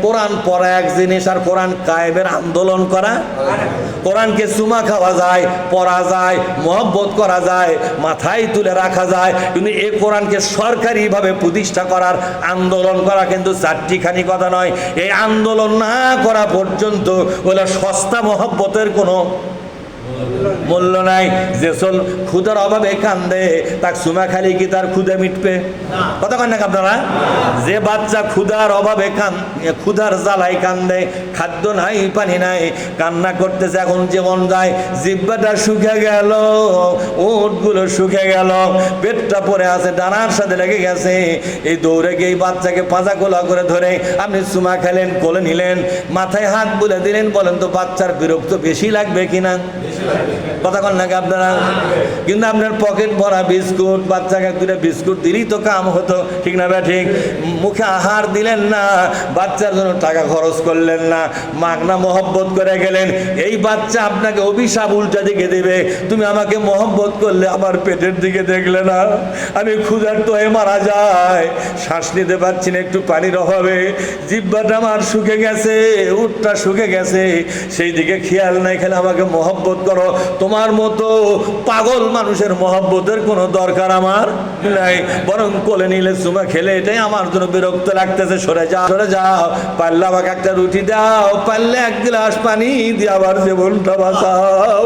কোরআন পড়া এক জিনিস আর কোরআন কায়েমের আন্দোলন করা। কোরআনকে চুমা খাওয়া যায়, পড়া যায়, মহব্বত করা যায়, মাথায় তুলে রাখা যায়, কিন্তু এই কোরআনকে সরকারিভাবে প্রতিষ্ঠা করার আন্দোলন করা কিন্তু চারটিখানি কথা নয়। এই আন্দোলন না করা পর্যন্ত ওগুলো সস্তা মহব্বতের কোনো মূল্য নাই। যে চল ক্ষুধার অভাবে কান্দে, তার চুমা খালি কি তার ক্ষুধা মিটবে? কথা কন না আপনারা? যে বাচ্চা ক্ষুধার অভাবে ক্ষুধার জ্বালায় কান্দে, খাদ্য নাই, পানি নাই, কান্না করতেছে, এখন জীবন যায়, জিহ্বাটা শুকে গেল, ওঠগুলো শুকে গেল, পেটটা পড়ে আছে, ডানার সাথে লেগে গেছে, এই দৌড়ে গিয়ে এই বাচ্চাকে পাঁজা কোলা করে ধরে আপনি চুমা খেলেন, কোলে নিলেন, মাথায় হাত বুলে দিলেন। বলেন তো বাচ্চার বিরক্ত বেশি লাগবে কিনা? কথা কন নাকি আপনারা? কিন্তু আপনার পকেট ভরা বিস্কুট, বাচ্চাকে দুটো বিস্কুট দিলেই তো কাম হতো, ঠিক না? ঠিক। মুখে আহার দিলেন না, বাচ্চার জন্য টাকা খরচ করলেন না, মাগনা মহব্বত করে গেলেন। এই বাচ্চা আপনাকে অভিশাপ উল্টা দিকে দেবে, তুমি আমাকে মহব্বত করলে আমার পেটের দিকে দেখলে না, আমি ক্ষুধার্ত হয়ে মারা যায়, শ্বাস নিতে পারছি না, একটু পানির অভাবে, জিহ্বাটা আমার শুকে গেছে, উটটা শুকে গেছে, সেই দিকে খেয়াল নাই, খেলে আমাকে মহব্বত করো। তোমার মতো পাগল মানুষের মহব্বতের কোনো দরকার আমার নাই, বরং কোলে নিলে চুমা খেলে এটাই আমার জন্য বিরক্ত লাগতেছে। সরে যাও, সরে যাও, পারলে আমাকে একটা রুটি দাও, পারলে এক গ্লাস পানি দিয়ে আবার জীবনটা বাঁচাও।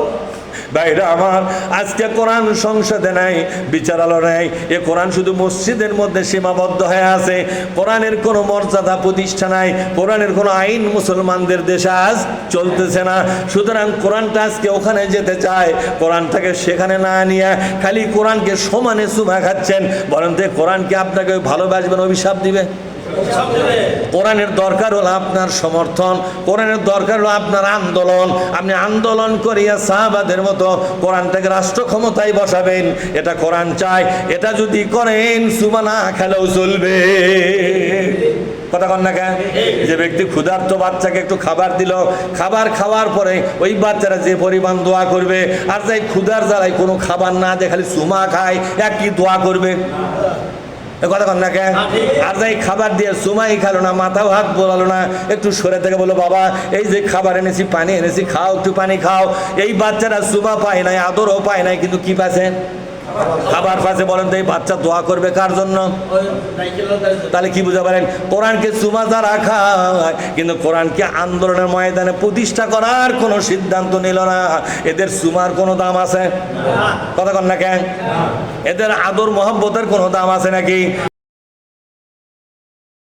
ভাইরা আমার, আজকে কোরআন সংসদে নাই, বিচারালয় নাই, এ কোরআন শুধু মসজিদের মধ্যে সীমাবদ্ধ হয়ে আছে। কোরআনের কোনো মর্যাদা প্রতিষ্ঠা নাই, কোরআনের কোনো আইন মুসলমানদের দেশে আজ চলতেছে না। সুতরাং কোরআনটা আজকে ওখানে যেতে চায়, কোরআনটাকে সেখানে না নিয়ে খালি কোরআনকে সমানে চুমা খাচ্ছেন। বলেন তো কোরআনকে আপনাকে ভালোবাসবেন অভিশাপ দিবে? কোরআনের দরকার হলো আপনার সমর্থন, কোরআনের দরকার হলো আপনার আন্দোলন। আপনি আন্দোলন করিয়া সাহাবাদের মতো কোরআনটাকে রাষ্ট্র ক্ষমতায় বসাবেন, এটা কোরআন চায়। এটা যদি করেন চুমা না খেলেও চলবে। কথা কন না কেন? যে ব্যক্তি ক্ষুধার্ত বাচ্চাকে একটু খাবার দিল, খাবার খাওয়ার পরে ওই বাচ্চারা যে পরিমাণ দোয়া করবে, আর যাই ক্ষুধার জ্বালায় কোনো খাবার না দিয়ে খালি চুমা খায়, একই দোয়া করবে। কথা কন না কেন? আর যাই খাবার দিয়ে চুমাই খেলো না, মাথাও হাত বোলালো না, একটু সরে থেকে বলো বাবা এই যে খাবার এনেছি, পানি এনেছি, খাও, একটু পানি খাও। এই বাচ্চারা চুমা পায় নাই, আদরও পায় নাই, কিন্তু কি পাচ্ছে? খাবার পাচ্ছে। বলেন তো এই বাচ্চা দোয়া করবে কার জন্য? তাহলে কি বুঝা পারেন? কোরআনকে চুমা যারা খায়, কিন্তু কোরআনকে আন্দোলনের ময়দানে প্রতিষ্ঠা করার কোনো সিদ্ধান্ত নিল না, এদের চুমার কোনো দাম আছে? কথা কন না কেন? এদের আদর মহব্বতের কোনো দাম আছে নাকি?